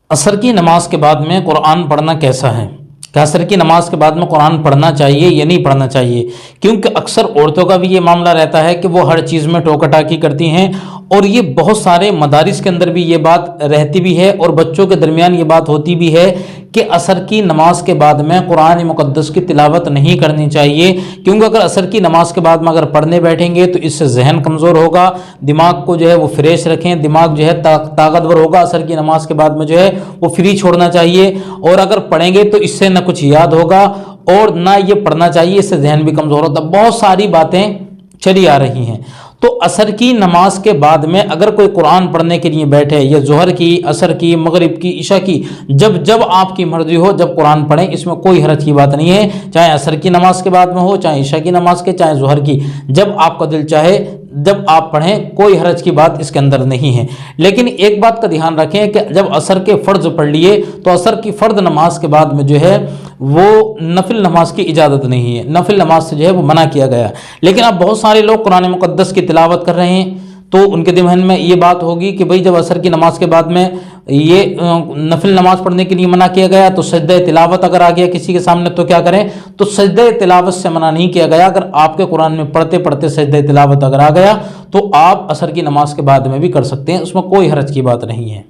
عصر کی نماز کے بعد میں قرآن پڑھنا کیسا ہے؟ کہ عصر کی نماز کے بعد میں قرآن پڑھنا چاہیے یا نہیں پڑھنا چاہیے؟ کیونکہ اکثر عورتوں کا بھی یہ معاملہ رہتا ہے کہ وہ ہر چیز میں ٹوکا ٹاکی کرتی ہیں، اور یہ بہت سارے مدارس کے اندر بھی یہ بات رہتی بھی ہے، اور بچوں کے درمیان یہ بات ہوتی بھی ہے کہ عصر کی نماز کے بعد میں قرآن مقدس کی تلاوت نہیں کرنی چاہیے، کیونکہ اگر عصر کی نماز کے بعد میں اگر پڑھنے بیٹھیں گے تو اس سے ذہن کمزور ہوگا، دماغ کو جو ہے وہ فریش رکھیں، دماغ جو ہے طاقتور ہوگا، عصر کی نماز کے بعد میں جو ہے وہ فری چھوڑنا چاہیے، اور اگر پڑھیں گے تو اس سے نہ کچھ یاد ہوگا اور نہ یہ پڑھنا چاہیے، اس سے ذہن بھی کمزور ہوتا ہے۔ بہت ساری باتیں چلی آ رہی ہیں، تو عصر کی نماز کے بعد میں اگر کوئی قرآن پڑھنے کے لیے بیٹھے، یا ظہر کی، عصر کی، مغرب کی، عشاء کی، جب آپ کی مرضی ہو جب قرآن پڑھیں، اس میں کوئی حرج کی بات نہیں ہے، چاہے عصر کی نماز کے بعد میں ہو، چاہے عشاء کی نماز کے، چاہے ظہر کی، جب آپ کا دل چاہے جب آپ پڑھیں، کوئی حرج کی بات اس کے اندر نہیں ہے۔ لیکن ایک بات کا دھیان رکھیں کہ جب عصر کے فرض پڑھ لیے تو عصر کی فرض نماز کے بعد میں جو ہے وہ نفل نماز کی اجازت نہیں ہے، نفل نماز سے جو ہے وہ منع کیا گیا۔ لیکن اب بہت سارے لوگ قرآن مقدس کی تلاوت کر رہے ہیں، تو ان کے ذہن میں یہ بات ہوگی کہ بھئی جب عصر کی نماز کے بعد میں یہ نفل نماز پڑھنے کے لیے منع کیا گیا تو سجدہ تلاوت اگر آ گیا کسی کے سامنے تو کیا کریں؟ تو سجدہ تلاوت سے منع نہیں کیا گیا، اگر آپ کے قرآن میں پڑھتے پڑھتے سجدہ تلاوت اگر آ گیا تو آپ عصر کی نماز کے بعد میں بھی کر سکتے ہیں، اس میں کوئی حرج کی بات نہیں ہے۔